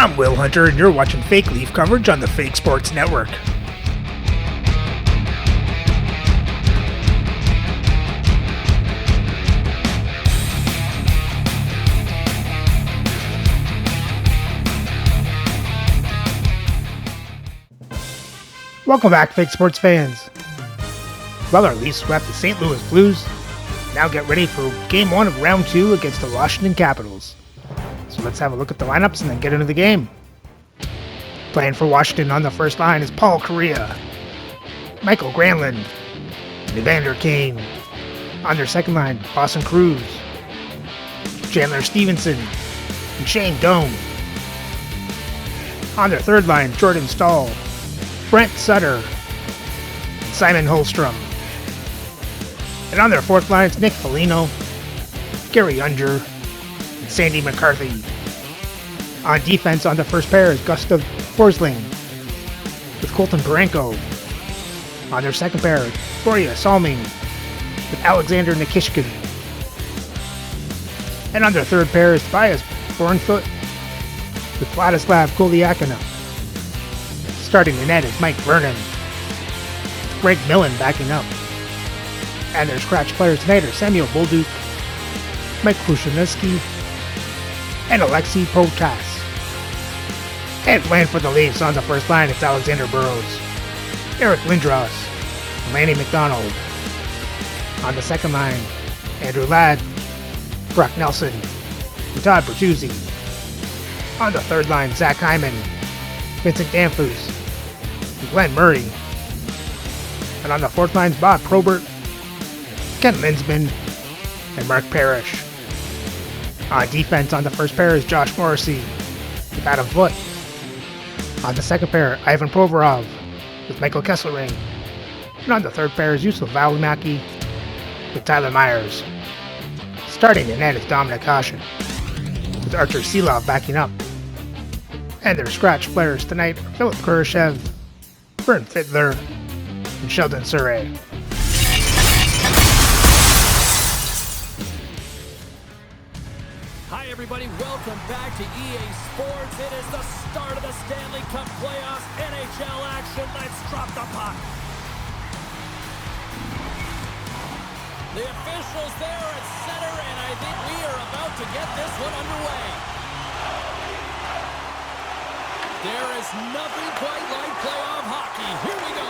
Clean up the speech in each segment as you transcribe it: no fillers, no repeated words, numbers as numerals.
I'm Will Hunter, and you're watching Fake Leaf coverage on the Fake Sports Network. Welcome back, Fake Sports fans. Well, our Leafs swept the St. Louis Blues. Now get ready for Game 1 of Round 2 against the Washington Capitals. So let's have a look at the lineups and then get into the game. Playing for Washington on the first line is Paul Kariya, Michael Granlund, and Evander Kane. On their second line, Boston Cruz, Chandler Stevenson, and Shane Doan. On their third line, Jordan Staal, Brent Sutter, and Simon Holmstrom. And on their fourth line, it's Nick Foligno, Gary Unger, and Sandy McCarthy. On defense, on the first pair is Gustav Forsling with Colton Parenko. On their second pair, Gloria Salming with Alexander Nikishkin. And on their third pair is Tobias Bornfoot with Vladislav Goliakinov. Starting the net is Mike Vernon, with Greg Millen backing up. And their scratch players tonight are Samuel Bolduc, Mike Krushelnyski, and Alexei Protas. And playing for the Leafs on the first line, it's Alexander Burrows, Eric Lindros, and Lanny McDonald. On the second line, Andrew Ladd, Brock Nelson, and Todd Bertuzzi. On the third line, Zach Hyman, Vincent Danfus, and Glenn Murray. And on the fourth line, Bob Probert, Ken Linsman, and Mark Parrish. On defense, on the first pair is Josh Morrissey with Adam Foote. On the second pair, Ivan Provorov with Michael Kesselring. And on the third pair is Yusuf Valimaki with Tyler Myers. Starting the net is Dominic Hasek with Archer Silov backing up. And their scratch players tonight are Philip Kurashev, Bernd Fittler, and Sheldon Surrey. Hi everybody, welcome back to EA Sports. It is the start of the Stanley Cup playoffs, NHL action. Let's drop the puck. The officials there at center, and I think we are about to get this one underway. There is nothing quite like playoff hockey. Here we go.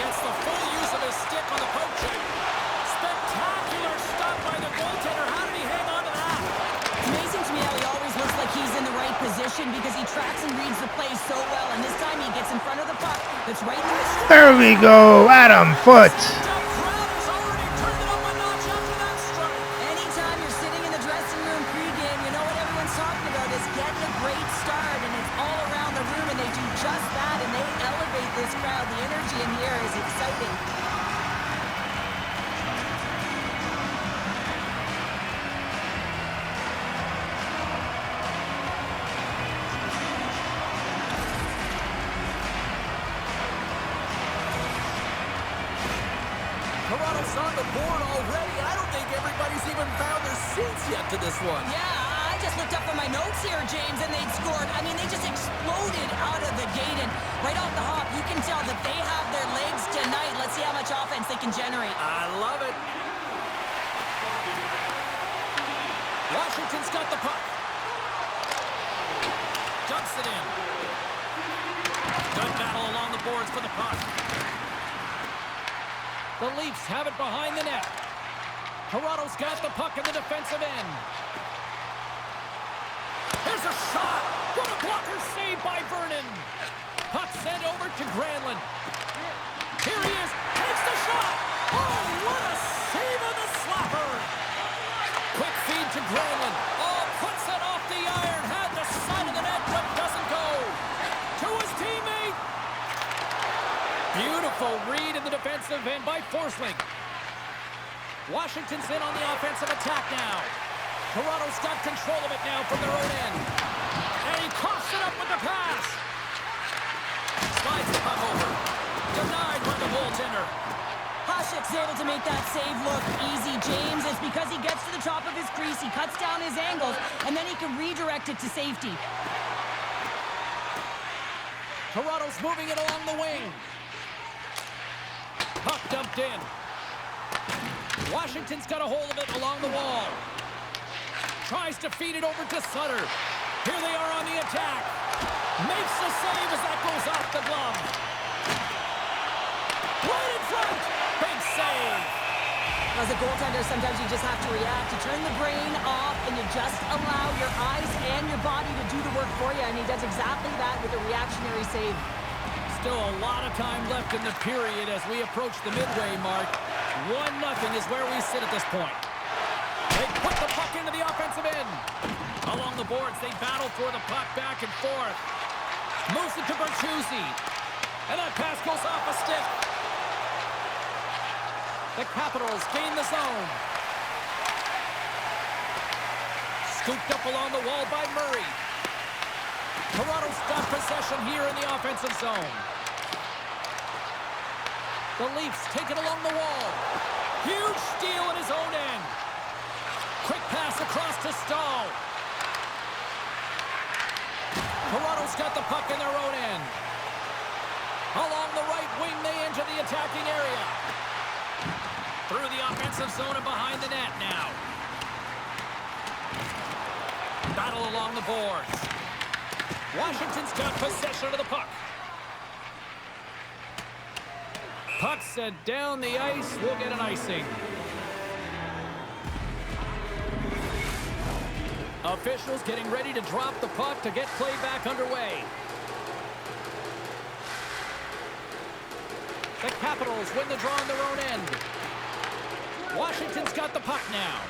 Gets the full use of his stick on the poke check. Spectacular stop by the goaltender. How did he hang on to that? Amazing to me how he always looks like he's in the right position because he tracks and reads the play so well, and this time he gets in front of the puck. That's right in the middle. There we go, Adam Foote. Anytime you're sitting in the dressing room pregame, you know what everyone's talking about is getting a great start, and it's all around the room, and they do just that, and they elevate this crowd. The energy in here is exciting. Toronto's on the board already. I don't think everybody's even found their seats yet to this one. Yeah, I just looked up on my notes here, James, and they'd scored. I mean, they just exploded out of the gate, and right off the hop, you can tell that they have their legs tonight. Let's see how much offense they can generate. I love it. Washington's got the puck. Dumps it in. Good battle along the boards for the puck. The Leafs have it behind the net. Toronto's got the puck in the defensive end. There's a shot. What a blocker save by Vernon. Puck sent over to Granlund. Here he is. Takes the shot. Oh, what a save on the slapper. Quick feed to Granlund. Oh, puts it off the iron. Had the side of the net, but doesn't go. To his teammate. Beautiful read in the defensive end by Forsling. Washington's in on the offensive attack now. Toronto's got control of it now from their own end. And he coughs it up with the pass. Slides the puck over. Denied by the goaltender. Hasek's able to make that save look easy, James. It's because he gets to the top of his crease, he cuts down his angles, and then he can redirect it to safety. Toronto's moving it along the wing. Puck dumped in. Washington's got a hold of it along the wall. Tries to feed it over to Sutter. Here they are on the attack. Makes the save as that goes off the glove. Right in front. Big save. As a goaltender, sometimes you just have to react. You turn the brain off and you just allow your eyes and your body to do the work for you. And he does exactly that with a reactionary save. Still a lot of time left in the period as we approach the midway mark. 1-0 is where we sit at this point. They put the puck into the offensive end. Along the boards, they battle for the puck back and forth. Moves it to Bertuzzi. And that pass goes off a stick. The Capitals gain the zone. Scooped up along the wall by Murray. Toronto's got possession here in the offensive zone. The Leafs take it along the wall. Huge steal in his own end. Quick pass across to Stahl. Toronto's got the puck in their own end. Along the right wing, they enter the attacking area. Through the offensive zone and behind the net now. Battle along the boards. Washington's got possession of the puck. Puck sent down the ice. We'll get an icing. Officials getting ready to drop the puck to get play back underway. The Capitals win the draw on their own end. Washington's got the puck now.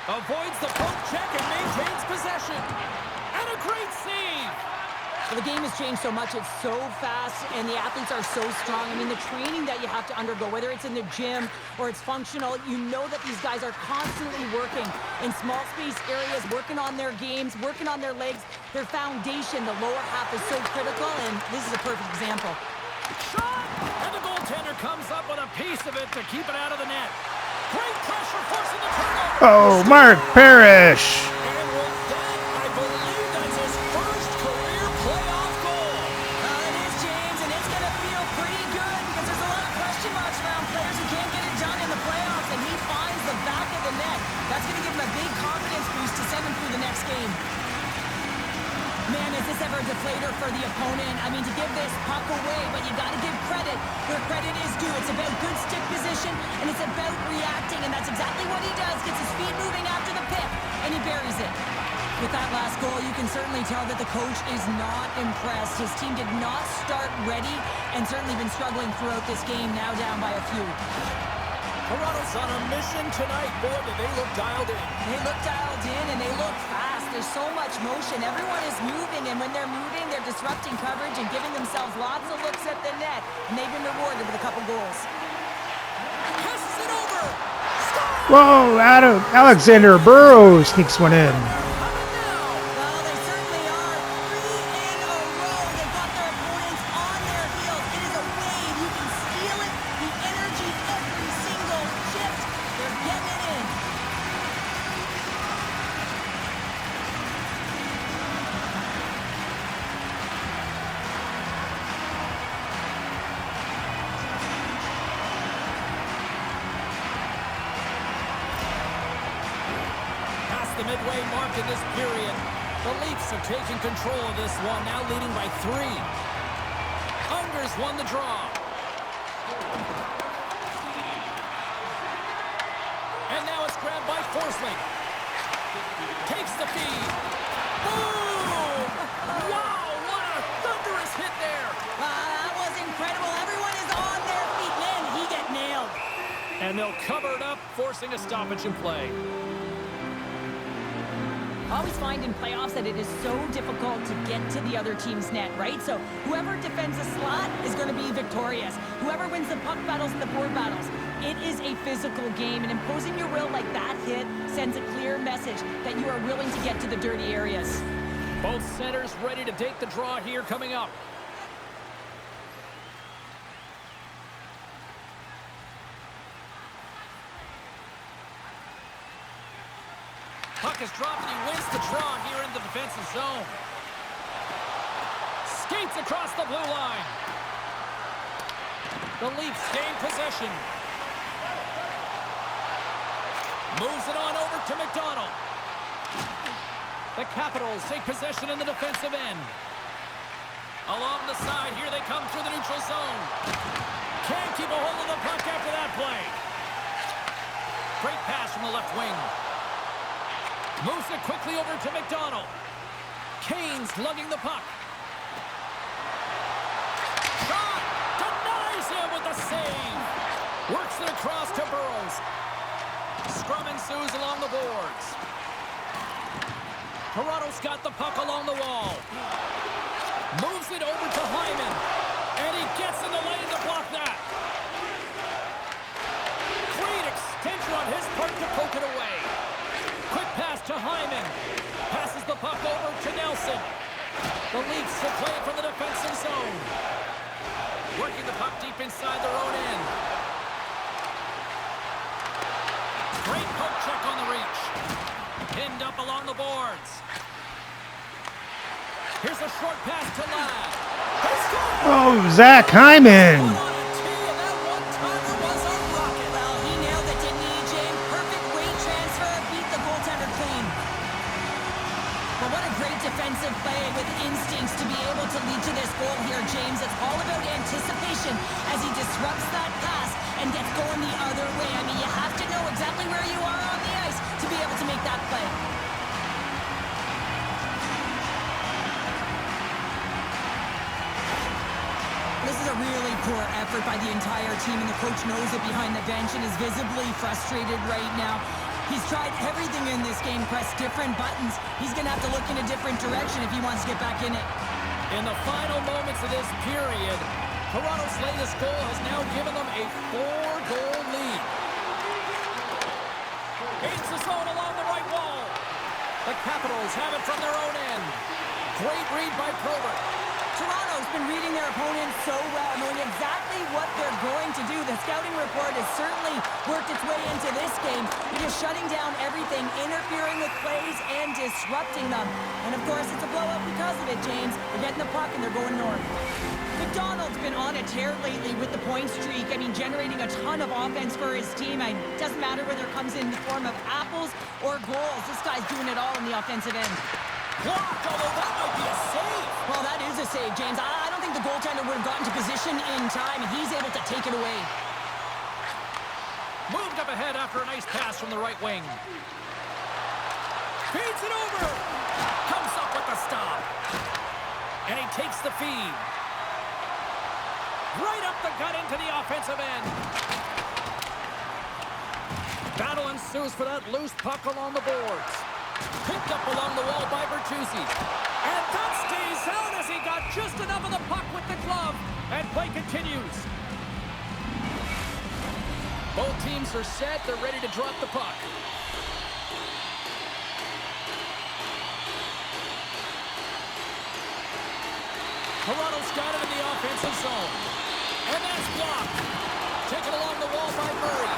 Avoids the poke check and maintains possession. And a great save. Well, the game has changed so much. It's so fast, and the athletes are so strong. I mean, the training that you have to undergo, whether it's in the gym or it's functional, you know that these guys are constantly working in small space areas, working on their games, working on their legs. Their foundation, the lower half, is so critical, and this is a perfect example. Shot! And the goaltender comes up with a piece of it to keep it out of the net. Great pressure, forcing the turnover. Oh, Mark Parrish. And with that, I believe that's his first career playoff goal. It is, James, and it's going to feel pretty good because there's a lot of question marks around players who can't get it done in the playoffs, and he finds the back of the net. That's going to give him a big confidence boost to send him through the next game. Man, is this ever a deflator for the opponent? I mean, to give this puck away, but you got to give credit where credit is due. It's about good stick position, and it's about reacting, and that's exactly what he does. Gets his feet moving after the pick, and he buries it. With that last goal, you can certainly tell that the coach is not impressed. His team did not start ready, and certainly been struggling throughout this game, now down by a few. Toronto's on a mission tonight. Boy, do they look dialed in. They look dialed in, and they look fast. There's so much motion. Everyone is moving, and when they're moving, they're disrupting coverage and giving themselves lots of looks at the net, and they've been rewarded with a couple goals. Passes it over. Score! Whoa, Alexander Burrows sneaks one in. Well, they certainly are. 3 in a row. They've got their opponents on their heels. It is a wave. You can feel it. The energy, every single shift. They're getting it in. Past the midway mark in this period. The Leafs are taking control of this one, now leading by 3. Unger's won the draw. And now it's grabbed by Forsling. Takes the feed. Boom! Wow, what a thunderous hit there. That was incredible. Everyone is on their feet. Man, he get nailed. And they'll cover it up, forcing a stoppage in play. I always find in playoffs that it is so difficult to get to the other team's net, right? So whoever defends a slot is going to be victorious. Whoever wins the puck battles and the board battles. It is a physical game, and imposing your will like that hit sends a clear message that you are willing to get to the dirty areas. Both centers ready to take the draw here coming up. Puck is dropped and he wins the draw here in the defensive zone. Skates across the blue line. The Leafs gain possession. Moves it on over to McDonald. The Capitals take possession in the defensive end. Along the side, here they come through the neutral zone. Can't keep a hold of the puck after that play. Great pass from the left wing. Moves it quickly over to McDonald. Kane's lugging the puck. Shot! Denies him with the save. Works it across to Burrows. Scrum ensues along the boards. Toronto's got the puck along the wall. Moves it over to Hyman. And he gets in the lane to block that. Great extension on his part to poke it away. Quick pass to Hyman. Passes the puck over to Nelson. The Leafs are playing from the defensive zone. Working the puck deep inside their own end. Great poke check on the reach. Pinned up along the boards. Here's a short pass to Ladd. Oh, Zach Hyman. Well, he nailed it, didn't he, James? Perfect weight transfer, beat the goaltender clean. But what a great defensive play with instincts to be able to lead to this goal here, James. It's all about anticipation as he disrupts that pass and gets going the other way. I mean, you have to know exactly where you are on the ice to be able to make that play. This is a really poor effort by the entire team, and the coach knows it behind the bench and is visibly frustrated right now. He's tried everything in this game, pressed different buttons. He's going to have to look in a different direction if he wants to get back in it. In the final moments of this period, Toronto's latest goal has now given them a 4-goal lead. Gains the zone along the right wall. The Capitals have it from their own end. Great read by Probert. Toronto's been reading their opponents so well, knowing exactly what they're going to do. The scouting report has certainly worked its way into this game, just shutting down everything, interfering with plays, and disrupting them. And, of course, it's a blowout because of it, James. They're getting the puck, and they're going north. McDonald's been on a tear lately with the point streak. I mean, generating a ton of offense for his team. It doesn't matter whether it comes in the form of apples or goals. This guy's doing it all in the offensive end. Blocked, although that might be a save. Well, that is a save, James. I don't think the goaltender would have gotten to position in time, and he's able to take it away. Moved up ahead after a nice pass from the right wing. Feeds it over. Comes up with the stop. And he takes the feed. Right up the gut into the offensive end. Battle ensues for that loose puck along the boards. Picked up along the wall by Bertuzzi. And that stays out as he got just enough of the puck with the glove. And play continues. Both teams are set. They're ready to drop the puck. Toronto's got it in the offensive zone. And that's blocked. Taken along the wall by Murray.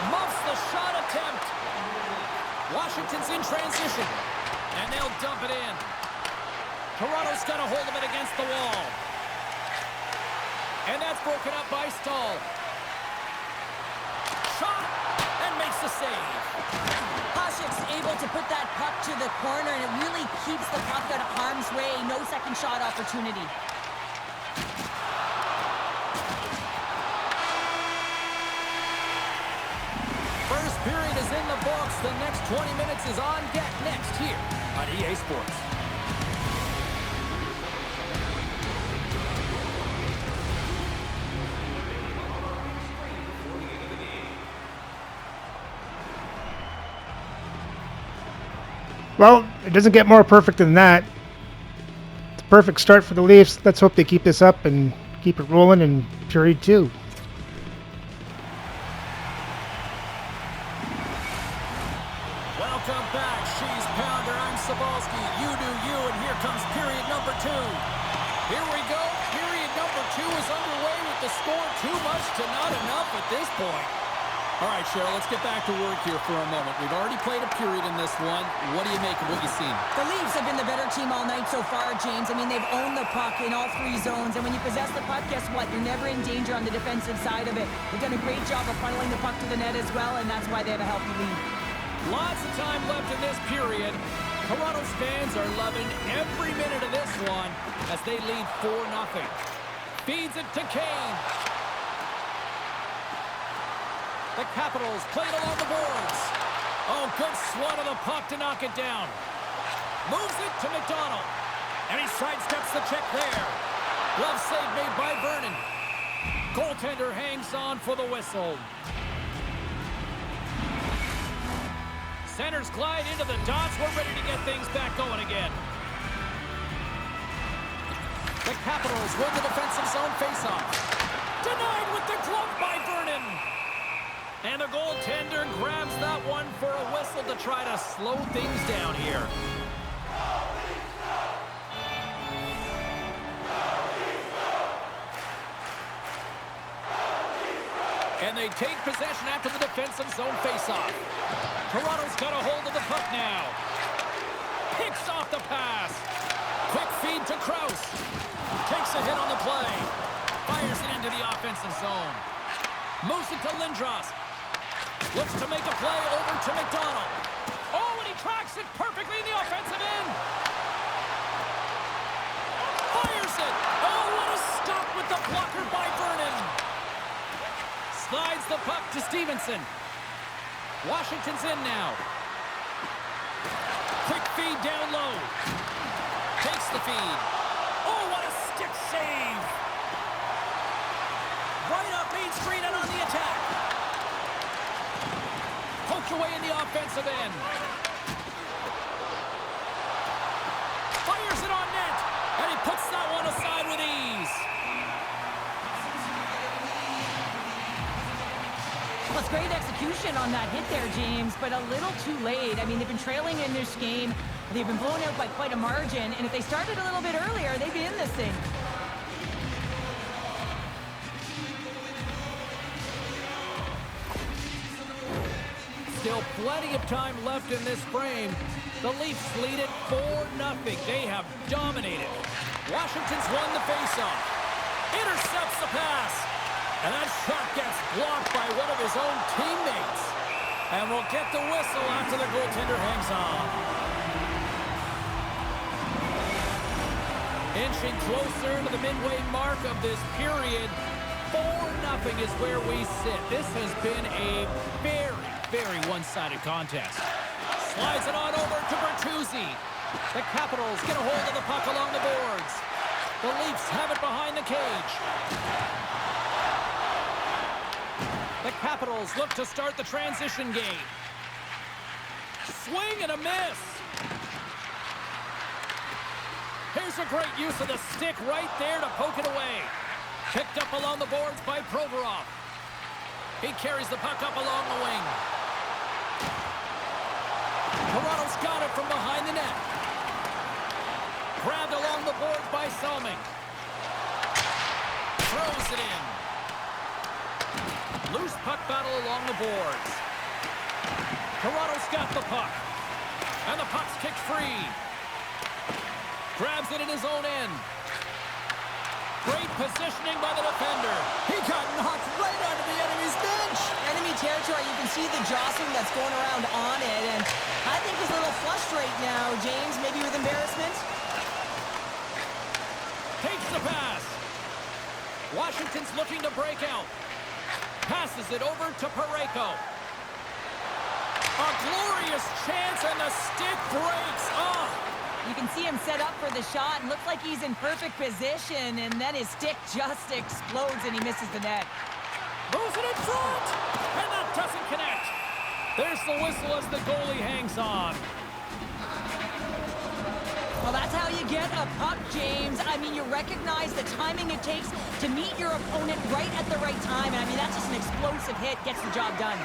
Muffs the shot attempt. Washington's in transition. And they'll dump it in. Toronto's got a hold of it against the wall. And that's broken up by Stahl. Shot. And makes the save. Hasek's able to put that puck to the corner, and it really keeps the puck out of harm's way. No second shot opportunity. First period is in the books. The next 20 minutes is on deck next here on EA Sports. Well, it doesn't get more perfect than that. It's a perfect start for the Leafs. Let's hope they keep this up and keep it rolling in period 2. Welcome back, She's Pounder. I'm Sabalski. You do you, and here comes period number 2. Here we go. Period number 2 is underway with the score too much to not enough at this point. All right, Cheryl, let's get back to work here for a moment. We've already played a period in this one. What do you make of what you've seen? The Leafs have been the better team all night so far, James. I mean, they've owned the puck in all three zones. And when you possess the puck, guess what? You're never in danger on the defensive side of it. They've done a great job of funneling the puck to the net as well, and that's why they have a healthy lead. Lots of time left in this period. Toronto's fans are loving every minute of this one as they lead 4-0. Feeds it to Kane. The Capitals played along the boards. Oh, good swat of the puck to knock it down. Moves it to McDonald. And he sidesteps the check there. Glove save made by Vernon. Goaltender hangs on for the whistle. Centers glide into the dots. We're ready to get things back going again. The Capitals win the defensive zone faceoff. Denied with the glove by Vernon. And the goaltender grabs that one for a whistle to try to slow things down here. And they take possession after the defensive zone faceoff. Toronto's got a hold of the puck now. Picks off the pass. Quick feed to Krause. Takes a hit on the play. Fires it into the offensive zone. Moves it to Lindros. Looks to make a play over to McDonald. Oh, and he tracks it perfectly in the offensive end. Fires it. Oh, what a stop with the blocker by Vernon. Slides the puck to Stevenson. Washington's in now. Quick feed down low. Takes the feed. Oh, what a stick save. Right up Main Street and on the attack. Poked away in the offensive end. Fires it on net. And he puts that one aside with ease. Well, it's great execution on that hit there, James, but a little too late. I mean, they've been trailing in this game. They've been blown out by quite a margin. And if they started a little bit earlier, they'd be in this thing. Still plenty of time left in this frame. The Leafs lead it 4-0. They have dominated. Washington's won the faceoff. Intercepts the pass. And that shot gets blocked by one of his own teammates. And we'll get the whistle after the goaltender hangs on. Inching closer to the midway mark of this period. 4-0 is where we sit. This has been a very one-sided contest. Slides it on over to Bertuzzi. The Capitals get a hold of the puck along the boards. The Leafs have it behind the cage. The Capitals look to start the transition game. Swing and a miss. Here's a great use of the stick right there to poke it away. Picked up along the boards by Provorov. He carries the puck up along the wing. Toronto's got it from behind the net. Grabbed along the boards by Selming. Throws it in. Loose puck battle along the boards. Toronto's got the puck. And the puck's kicked free. Grabs it in his own end. Great positioning by the defender. He got knocked right onto the enemy's bench. Enemy territory, you can see the jostling that's going around on it, and I think he's a little flushed right now, James, maybe with embarrassment. Takes the pass. Washington's looking to break out. Passes it over to Parayko. A glorious chance, and the stick breaks. Oh! You can see him set up for the shot and looks like he's in perfect position, and then his stick just explodes and he misses the net. Moves it in front, and that doesn't connect. There's the whistle as the goalie hangs on. Well, that's how you get a puck, James. I mean, you recognize the timing it takes to meet your opponent right at the right time, and I mean, that's just an explosive hit, gets the job done.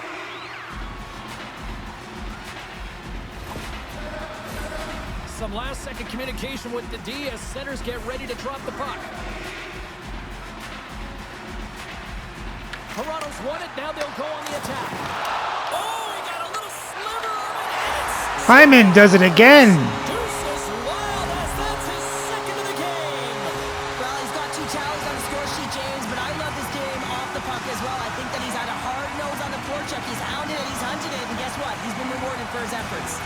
Some last-second communication with the D as centers get ready to drop the puck. Toronto's won it. Now they'll go on the attack. Oh, he got a little sliver of it, and it's Hyman does it again. deuces wild as that's his second of the game. Well, he's got 2 tallies on the score sheet, James, but I love this game off the puck as well. I think that he's had a hard nose on the forecheck. He's hounded it, he's hunted it, and guess what? He's been rewarded for his efforts.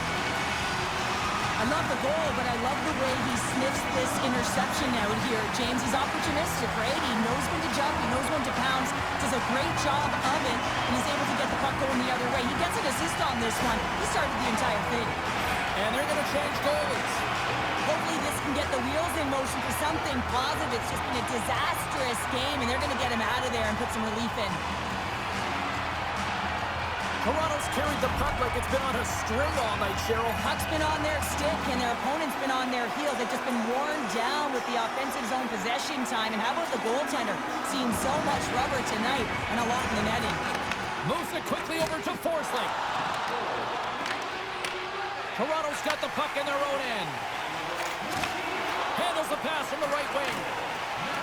I love the goal, but I love the way he sniffs this interception out here. James, he's opportunistic, right? He knows when to jump, he knows when to pounce, does a great job of it, and he's able to get the puck going the other way. He gets an assist on this one. He started the entire thing. And they're going to change goalies. Hopefully this can get the wheels in motion for something positive. It's just been a disastrous game, and they're going to get him out of there and put some relief in. Toronto's carried the puck like it's been on a string all night, Cheryl. Puck's been on their stick, and their opponent's been on their heels. They've just been worn down with the offensive zone possession time. And how about the goaltender? Seeing so much rubber tonight and a lot in the netting. Moves it quickly over to Forsling. Toronto's got the puck in their own end. Handles the pass from the right wing.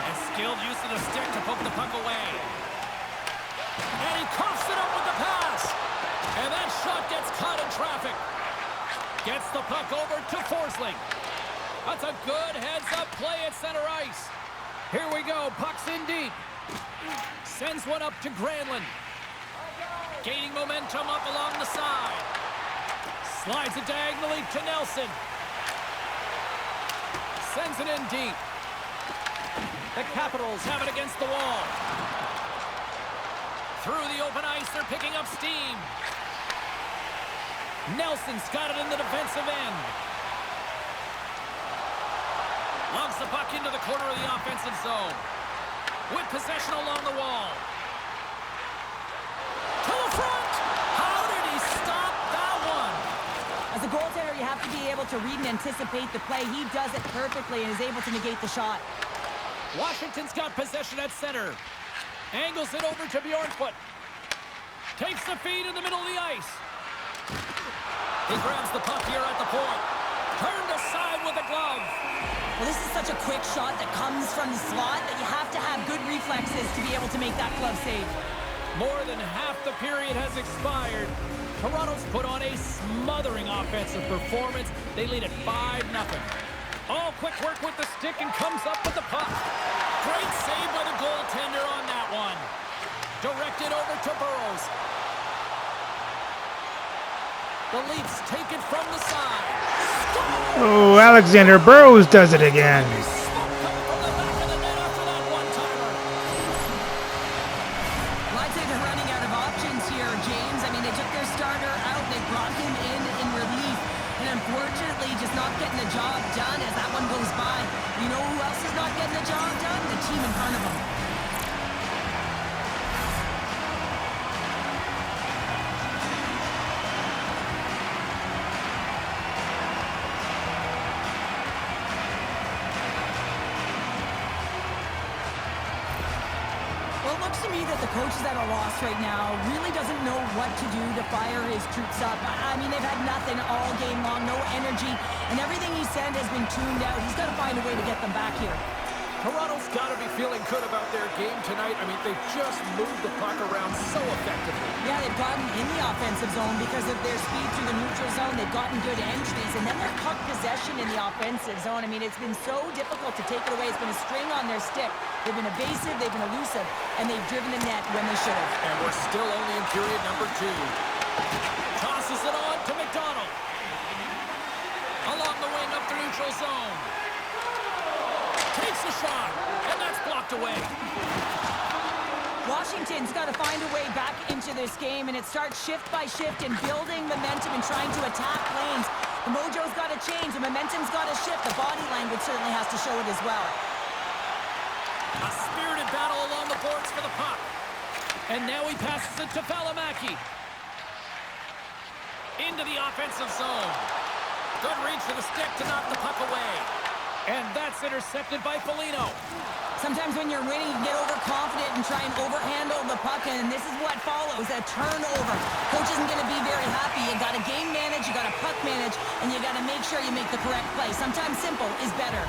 And skilled use of the stick to poke the puck away. And he coughs it up with the pass. And that shot gets caught in traffic. Gets the puck over to Forsling. That's a good heads-up play at center ice. Here we go. Puck's in deep. Sends one up to Granlund. Gaining momentum up along the side. Slides it diagonally to Nelson. Sends it in deep. The Capitals have it against the wall. Through the open ice, they're picking up steam. Nelson's got it in the defensive end. Logs the puck into the corner of the offensive zone. With possession along the wall. To the front! How did he stop that one? As a goaltender, you have to be able to read and anticipate the play. He does it perfectly and is able to negate the shot. Washington's got possession at center. Angles it over to Bjornfoot. Takes the feed in the middle of the ice. He grabs the puck here at the point. Turned aside with a glove. Well, this is such a quick shot that comes from the slot that you have to have good reflexes to be able to make that glove save. More than half the period has expired. Toronto's put on a smothering offensive performance. They lead at 5-0. All quick work with the stick and comes up with the puck. Great save by the goaltender on that one. Directed over to Burrows. The Leafs take it from the side. Oh, Alexander Burrows does it again. Well, I'd say they're running out of options here, James. I mean, they took their starter out. They brought him in relief. And unfortunately, just not getting the job done as that one goes by. You know who else is not getting the job done? The team in front of them. Well, it looks to me that the coach is at a loss right now. Really doesn't know what to do to fire his troops up. I mean, they've had nothing all game long, no energy, and everything he said has been tuned out. He's got to find a way to get them back here. Toronto's got to be feeling good about their game tonight. I mean, they've just moved the puck around so effectively. Yeah, they've gotten in the offensive zone because of their speed through the neutral zone. They've gotten good entries, and then their puck possession in the offensive zone. I mean, it's been so difficult to take it away. It's been a string on their stick. They've been evasive, they've been elusive, and they've driven the net when they should have. And we're still only in period number 2. Tosses it on to McDonald. Along the wing up the neutral zone. Takes the shot, and that's blocked away. Washington's got to find a way back into this game, and it starts shift by shift and building momentum and trying to attack lanes. The mojo's got to change. The momentum's got to shift. The body language certainly has to show it as well. A spirited battle along the boards for the puck. And now he passes it to Valimaki. Into the offensive zone. Good reach for the stick to knock the puck away. And that's intercepted by Foligno. Sometimes when you're winning, you get overconfident and try and overhandle the puck, and this is what follows, a turnover. Coach isn't going to be very happy. You got to game manage, you got to puck manage, and you got to make sure you make the correct play. Sometimes simple is better.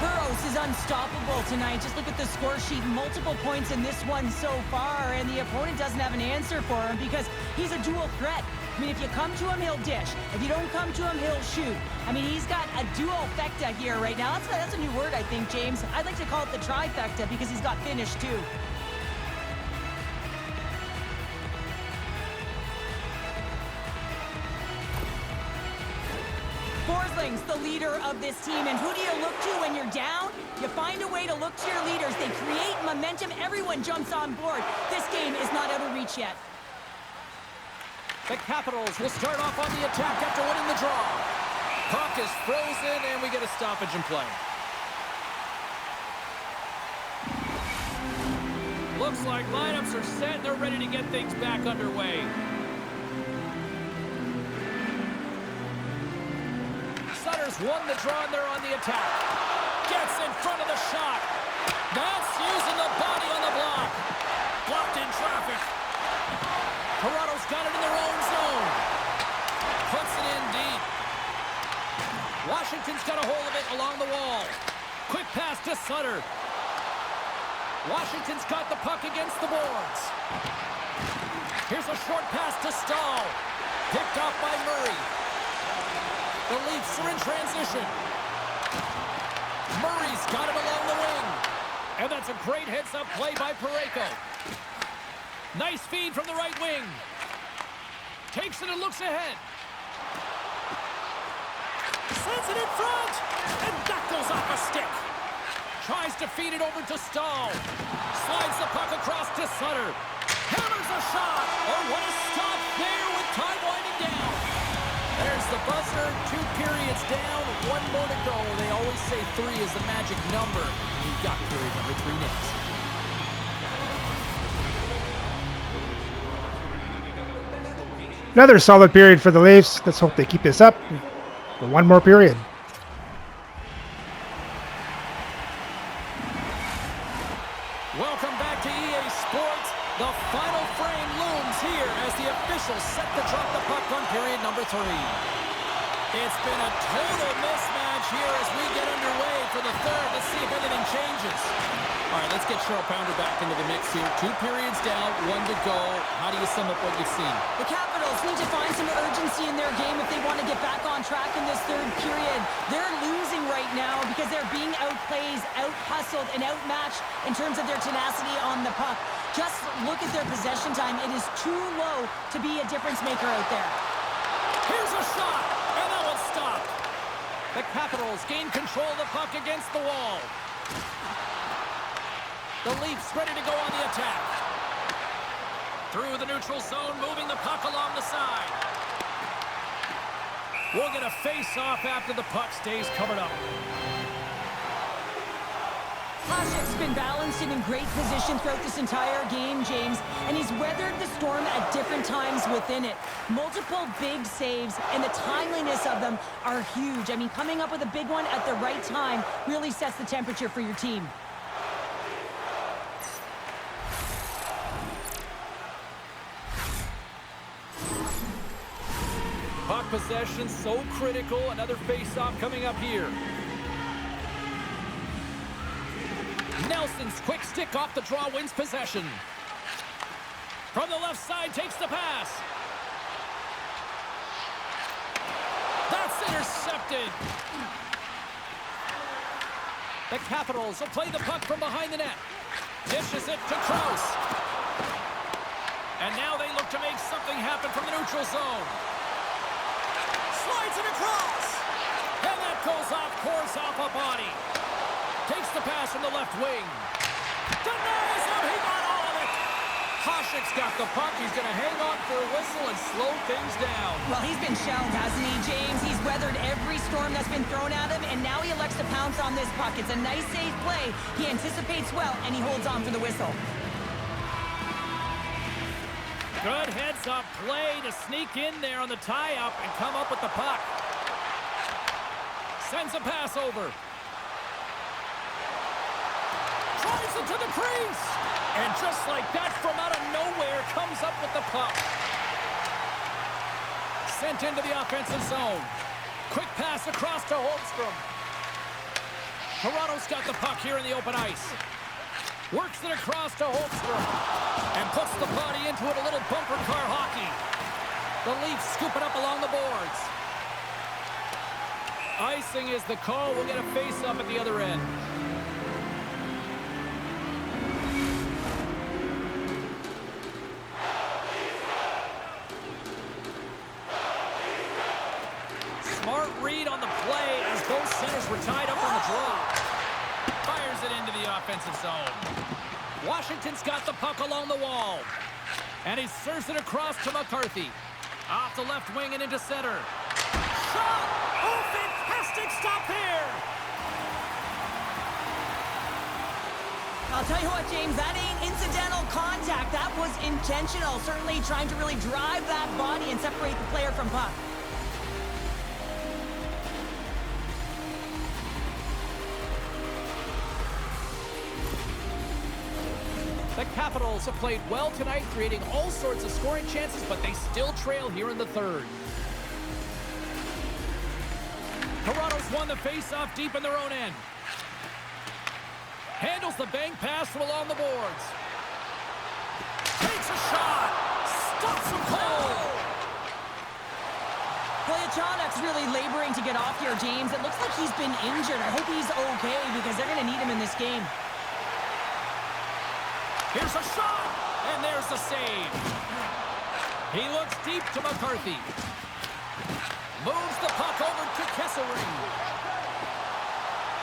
Burrows is unstoppable tonight. Just look at the score sheet. Multiple points in this one so far, and the opponent doesn't have an answer for him because he's a dual threat. I mean, if you come to him, he'll dish. If you don't come to him, he'll shoot. I mean, he's got a dual-fecta here right now. That's a new word, I think, James. I'd like to call it the trifecta because he's got finish, too. Forsling's the leader of this team, and who do you look to when you're down? You find a way to look to your leaders. They create momentum. Everyone jumps on board. This game is not out of reach yet. The Capitals will start off on the attack after winning the draw. Puck is frozen, and we get a stoppage in play. Looks like lineups are set, and they're ready to get things back underway. Sutter's won the draw, and they're on the attack. Gets in front of the shot. That's using the body on the block. Blocked in traffic. Toronto's got it in their own zone. Puts it in deep. Washington's got a hold of it along the wall. Quick pass to Sutter. Washington's got the puck against the boards. Here's a short pass to Stahl. Picked off by Murray. The Leafs are in transition. Murray's got it along the wing. And that's a great heads-up play by Parayko. Nice feed from the right wing. Takes it and looks ahead. Sends it in front. And that goes off a stick. Tries to feed it over to Stahl. Slides the puck across to Sutter. Hammers a shot. Oh, what a stop there with time winding down. There's the buzzer. 2 periods down. 1 more to go. They always say 3 is the magic number. And you've got period number 3 next. Another solid period for the Leafs. Let's hope they keep this up for 1 more period. Welcome back to EA Sports. The final frame looms here as the officials set to drop the puck on period number 3. It's been a total mismatch here as we get underway for the third. Let's see if anything changes. All right, let's get Cheryl Pounder back into the mix here. 2 periods down, 1 to go. How do you sum up what you've seen? The Capitals need to find some urgency in their game if they want to get back on track in this third period. They're losing right now because they're being outplayed, out-hustled, and outmatched in terms of their tenacity on the puck. Just look at their possession time. It is too low to be a difference maker out there. Here's a shot, and that one's stopped. The Capitals gain control of the puck against the wall. The Leafs ready to go on the attack. Through the neutral zone, moving the puck along the side. We'll get a face-off after the puck stays covered up. Hasek's been balanced and in great position throughout this entire game, James, and he's weathered the storm at different times within it. Multiple big saves, and the timeliness of them are huge. I mean, coming up with a big one at the right time really sets the temperature for your team. Puck possession so critical. Another face-off coming up here. Nelson's quick stick off the draw wins possession. From the left side takes the pass. That's intercepted. The Capitals will play the puck from behind the net. Dishes it to Krause. And now they look to make something happen from the neutral zone. Slides it across. And that goes off course off a body. Takes the pass from the left wing. Denies him. He got all of it. Hasek's got the puck. He's going to hang on for a whistle and slow things down. Well, he's been shelled, hasn't he, James? He's weathered every storm that's been thrown at him, and now he elects to pounce on this puck. It's a nice, safe play. He anticipates well, and he holds on for the whistle. Good heads-up play to sneak in there on the tie-up and come up with the puck. Sends a pass over. Drives it to the crease. And just like that, from out of nowhere, comes up with the puck. Sent into the offensive zone. Quick pass across to Holmstrom. Toronto's got the puck here in the open ice. Works it across to Holmstrom. And puts the body into it, a little bumper car hockey. The Leafs scoop it up along the boards. Icing is the call. We'll get a face-up at the other end. Smart read on the play as both centers were tied up on the draw. Fires it into the offensive zone. Washington's got the puck along the wall. And he serves it across to McCarthy. Off the left wing and into center. Shot! Oh, fantastic stop here! I'll tell you what, James, that ain't incidental contact. That was intentional. Certainly trying to really drive that body and separate the player from puck. The Capitals have played well tonight, creating all sorts of scoring chances, but they still trail here in the third. Toronto's won the face-off deep in their own end. Handles the bank pass from along the boards. Takes a shot. Stops him cold. Kolyachonok's really laboring to get off here, James. It looks like he's been injured. I hope he's okay because they're going to need him in this game. Here's a shot, and there's the save. He looks deep to McCarthy. Moves the puck over to Kessering.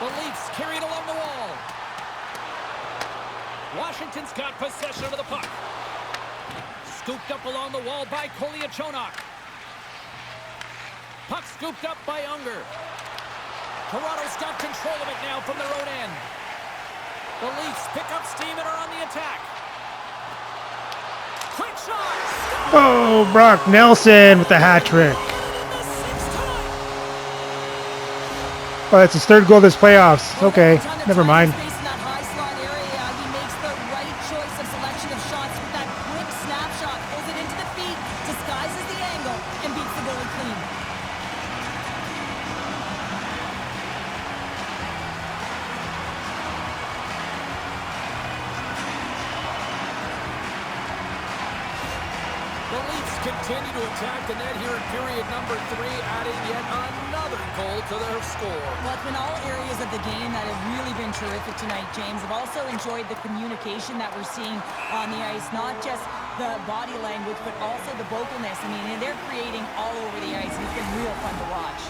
The Leafs carry it along the wall. Washington's got possession of the puck. Scooped up along the wall by Kolyachonok. Puck scooped up by Unger. Toronto's got control of it now from their own end. The Leafs pick up steam and are on the attack. Quick shot! Oh, Brock Nelson with the hat trick. Oh, that's his third goal this playoffs. Okay, never mind. Continue to attack the net here in period number 3, adding yet another goal to their score. Well, it's been all areas of the game that have really been terrific tonight, James. I've also enjoyed the communication that we're seeing on the ice, not just the body language, but also the vocalness. I mean, they're creating all over the ice, and it's been real fun to watch.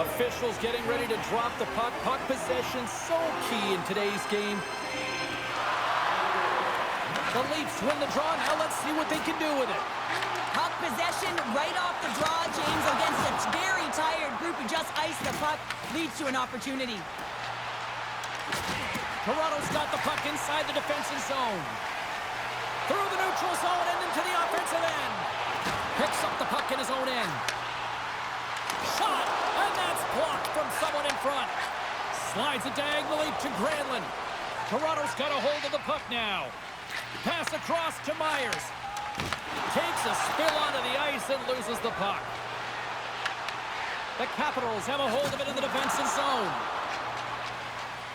Officials getting ready to drop the puck. Puck possession so key in today's game. The Leafs win the draw. Now let's see what they can do with it. Puck possession right off the draw, James, against a very tired group who just iced the puck, leads to an opportunity. Toronto's got the puck inside the defensive zone. Through the neutral zone and into the offensive end. Picks up the puck in his own end. Shot, and that's blocked from someone in front. Slides it diagonally to Granlund. Toronto's got a hold of the puck now. Pass across to Myers. Takes a spill onto the ice and loses the puck. The Capitals have a hold of it in the defensive zone.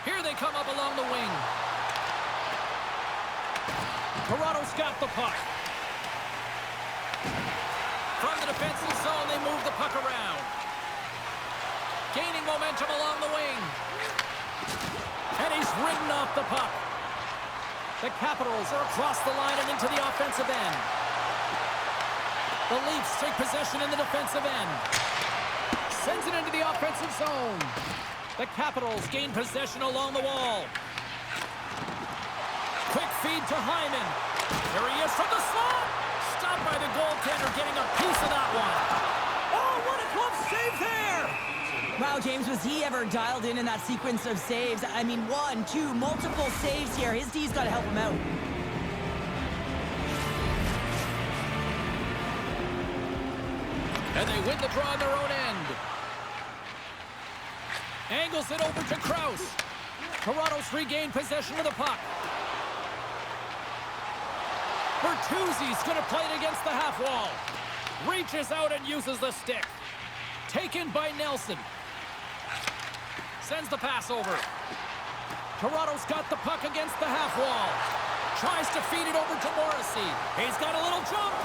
Here they come up along the wing. Toronto's got the puck. From the defensive zone, they move the puck around. Gaining momentum along the wing. And he's ridden off the puck. The Capitals are across the line and into the offensive end. The Leafs take possession in the defensive end. Sends it into the offensive zone. The Capitals gain possession along the wall. Quick feed to Hyman. There he is from the slot. Stopped by the goaltender, getting a piece of that one. Oh, what a glove save there! Wow, James, was he ever dialed in that sequence of saves? I mean, 1, 2, multiple saves here. His D's got to help him out. And they win the draw on their own end. Angles it over to Krause. Toronto's regained possession of the puck. Bertuzzi's going to play it against the half wall. Reaches out and uses the stick. Taken by Nelson. Sends the pass over. Toronto's got the puck against the half wall. Tries to feed it over to Morrissey. He's got a little jump.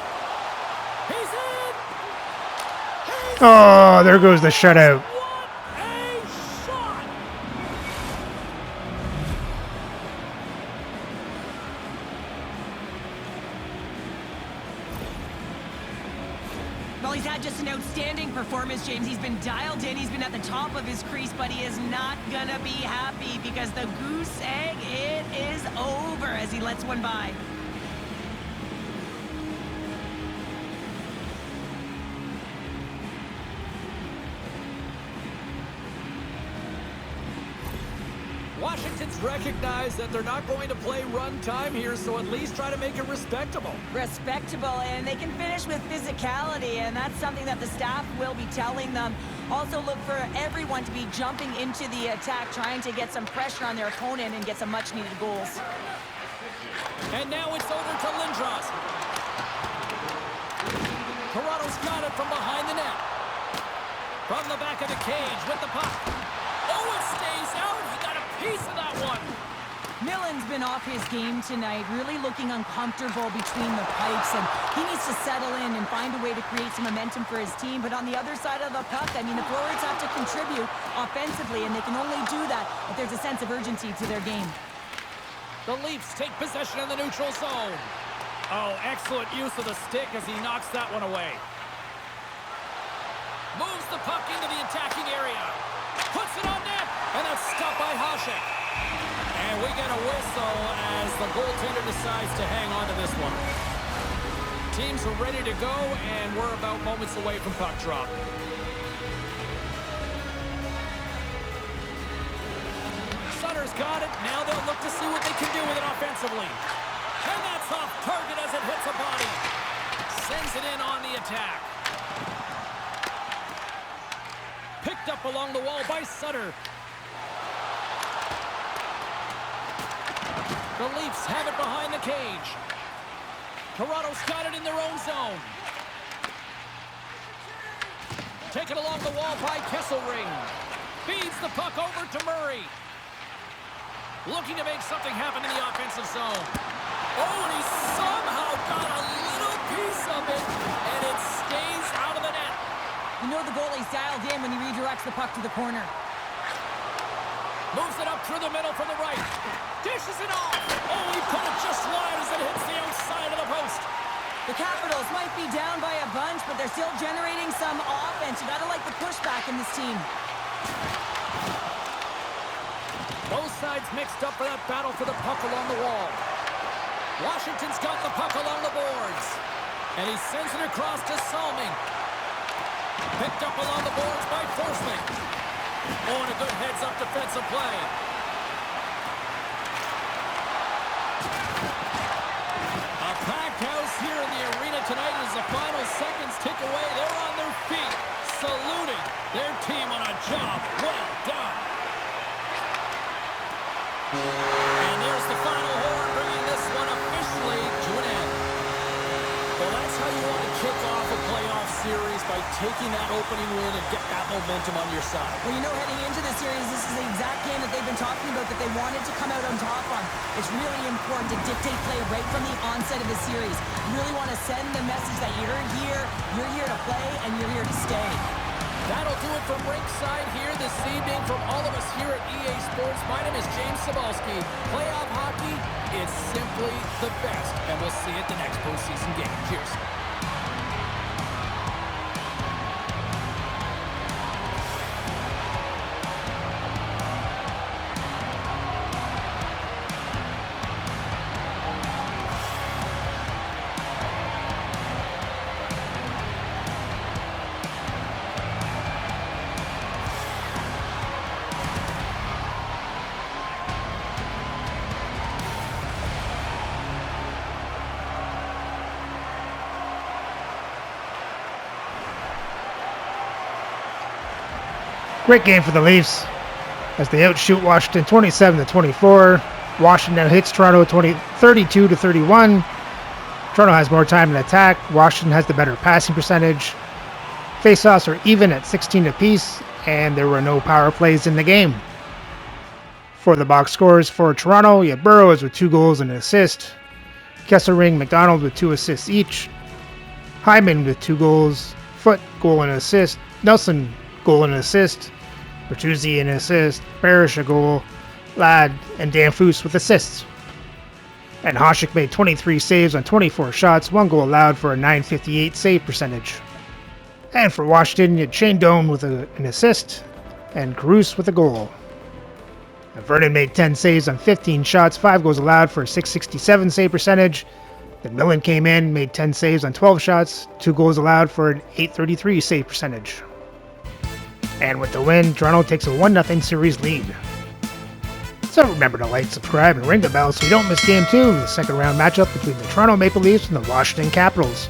He's in. Oh, there goes the shutout. What a shot! Well, he's had just an outstanding performance, James. He's been dialed in. He's been at the top of his crease, but he is not gonna be happy because the goose egg, it is over as he lets one by. Washington's recognized that they're not going to play run time here, so at least try to make it respectable. Respectable, and they can finish with physicality, and that's something that the staff will be telling them. Also look for everyone to be jumping into the attack, trying to get some pressure on their opponent and get some much-needed goals. And now it's over to Lindros. Toronto's got it from behind the net. From the back of the cage with the puck. Oh, it stays out. He got a piece of that one. Millen's been off his game tonight, really looking uncomfortable between the pipes, and he needs to settle in and find a way to create some momentum for his team. But on the other side of the puck, I mean, the forwards have to contribute offensively, and they can only do that if there's a sense of urgency to their game. The Leafs take possession in the neutral zone. Oh, excellent use of the stick as he knocks that one away. Moves the puck into the attacking area. Puts it on net, and that's stopped by Hasek. And we get a whistle as the goaltender decides to hang on to this one. Teams are ready to go, and we're about moments away from puck drop. Sutter's got it. Now they'll look to see what they can do with it offensively. And that's off target as it hits a body. Sends it in on the attack. Picked up along the wall by Sutter. The Leafs have it behind the cage. Toronto's got it in their own zone. Taken along the wall by Kesselring. Feeds the puck over to Murray. Looking to make something happen in the offensive zone. Oh, and he somehow got a little piece of it, and it stays out of the net. You know the goalie's dialed in when he redirects the puck to the corner. Moves it up through the middle from the right. Dishes it off. Oh, he put it just wide as it hits the outside of the post. The Capitals might be down by a bunch, but they're still generating some offense. You gotta like the pushback in this team. Both sides mixed up for that battle for the puck along the wall. Washington's got the puck along the boards. And he sends it across to Salming. Picked up along the boards by Forsling. Oh, and a good heads-up defensive play. A packed house here in the arena tonight as the final seconds tick away. They're on their feet, saluting their team on a job well done. And there's the final horn, bringing this one officially to an end. Well, that's how you want to kick off a playoff series, by taking that opening win and get that momentum on your side. Well, you know, heading into the series, this is the exact game that they've been talking about that they wanted to come out on top on. It's really important to dictate play right from the onset of the series. You really want to send the message that you're here to play, and you're here to stay. That'll do it from Rinkside here this evening. From all of us here at EA Sports, my name is James Cebulski. Playoff hockey is simply the best, and we'll see you at the next postseason game. Cheers. Great game for the Leafs as they outshoot Washington 27-24. Washington hits Toronto 32-31. Toronto has more time in attack. Washington has the better passing percentage. Faceoffs are even at 16 apiece, and there were no power plays in the game. For the box scores for Toronto, you had Burrows with 2 goals and an assist, Kesselring, McDonald with 2 assists each, Hyman with 2 goals, Foote goal and assist, Nelson goal and assist, Bertuzzi an assist, Parrish a goal, Ladd and Danfus with assists. And Hasek made 23 saves on 24 shots, 1 goal allowed for a .958 save percentage. And for Washington, you had Shane Doan with an assist, and Caruso with a goal. And Vernon made 10 saves on 15 shots, 5 goals allowed for a .667 save percentage. Then Millen came in, made 10 saves on 12 shots, 2 goals allowed for an .833 save percentage. And with the win, Toronto takes a 1-0 series lead. So remember to like, subscribe, and ring the bell so you don't miss Game 2, the second round matchup between the Toronto Maple Leafs and the Washington Capitals.